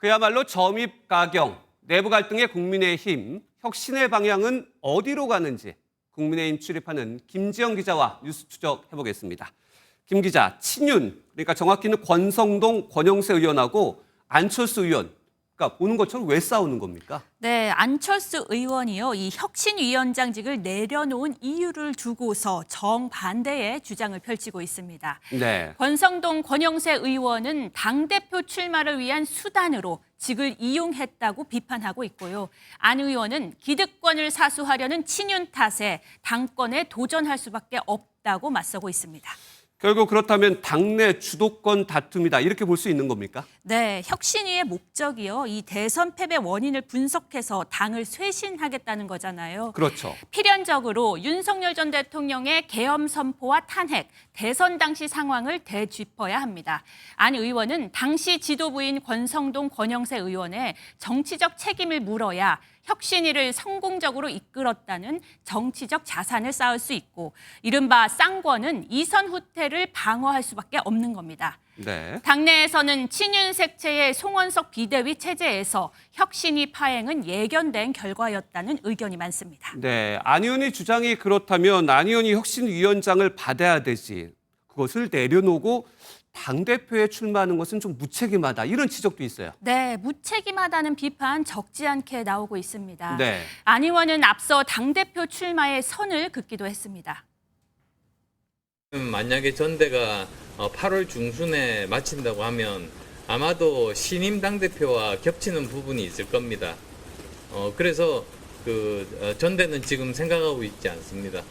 그야말로 점입 가경, 내부 갈등의 국민의힘, 혁신의 방향은 어디로 가는지 국민의힘 출입하는 김지영 기자와 뉴스 추적해보겠습니다. 김 기자, 친윤, 그러니까 정확히는 권성동, 권영세 의원하고 안철수 의원, 그러니까 보는 것처럼 왜 싸우는 겁니까? 네, 안철수 의원이요. 이 혁신위원장직을 내려놓은 이유를 두고서 정반대의 주장을 펼치고 있습니다. 네. 권성동, 권영세 의원은 당대표 출마를 위한 수단으로 직을 이용했다고 비판하고 있고요. 안 의원은 기득권을 사수하려는 친윤 탓에 당권에 도전할 수밖에 없다고 맞서고 있습니다. 결국 그렇다면 당내 주도권 다툼이다 이렇게 볼 수 있는 겁니까? 네, 혁신위의 목적이요. 이 대선 패배 원인을 분석해서 당을 쇄신하겠다는 거잖아요. 그렇죠. 필연적으로 윤석열 전 대통령의 계엄 선포와 탄핵, 대선 당시 상황을 되짚어야 합니다. 안 의원은 당시 지도부인 권성동, 권영세 의원의 정치적 책임을 물어야 혁신위를 성공적으로 이끌었다는 정치적 자산을 쌓을 수 있고 이른바 쌍권은 이선 후퇴를 방어할 수밖에 없는 겁니다. 네. 당내에서는 친윤 색채의 송원석 비대위 체제에서 혁신위 파행은 예견된 결과였다는 의견이 많습니다. 네, 안 의원의 주장이 그렇다면 안 의원이 혁신위원장을 받아야 되지. 그것을 내려놓고 당대표에 출마하는 것은 좀 무책임하다. 이런 지적도 있어요. 네, 무책임하다는 비판 적지 않게 나오고 있습니다. 네. 안 의원은 앞서 당대표 출마의 선을 긋기도 했습니다. 만약에 전대가 8월 중순에 마친다고 하면 아마도 신임 당대표와 겹치는 부분이 있을 겁니다. 그래서 전대는 지금 생각하고 있지 않습니다.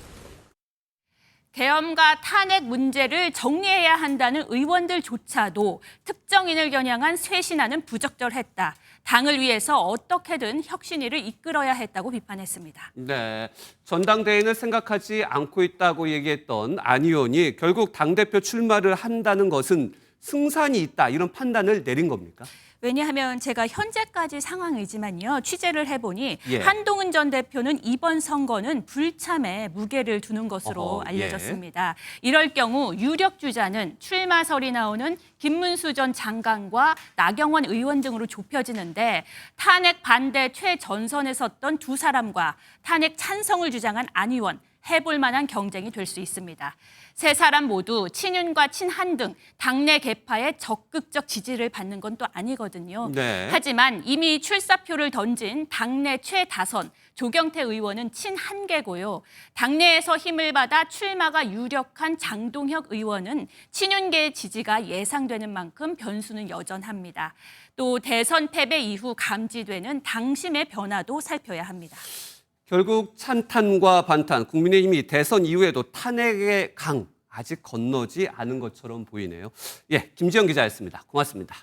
계엄과 탄핵 문제를 정리해야 한다는 의원들조차도 특정인을 겨냥한 쇄신안은 부적절했다. 당을 위해서 어떻게든 혁신위를 이끌어야 했다고 비판했습니다. 네, 전당대회는 생각하지 않고 있다고 얘기했던 안 의원이 결국 당대표 출마를 한다는 것은 승산이 있다 이런 판단을 내린 겁니까? 왜냐하면 제가 현재까지 상황이지만요. 취재를 해보니 예. 한동훈 전 대표는 이번 선거는 불참에 무게를 두는 것으로 예. 알려졌습니다. 이럴 경우 유력 주자는 출마설이 나오는 김문수 전 장관과 나경원 의원 등으로 좁혀지는데 탄핵 반대 최전선에 섰던 두 사람과 탄핵 찬성을 주장한 안 의원, 해볼 만한 경쟁이 될 수 있습니다. 세 사람 모두 친윤과 친한 등 당내 계파의 적극적 지지를 받는 건 또 아니거든요. 네. 하지만 이미 출사표를 던진 당내 최다선 조경태 의원은 친한계고요. 당내에서 힘을 받아 출마가 유력한 장동혁 의원은 친윤계의 지지가 예상되는 만큼 변수는 여전합니다. 또 대선 패배 이후 감지되는 당심의 변화도 살펴야 합니다. 결국 찬탄과 반탄, 국민의힘이 대선 이후에도 탄핵의 강 아직 건너지 않은 것처럼 보이네요. 예, 김지영 기자였습니다. 고맙습니다.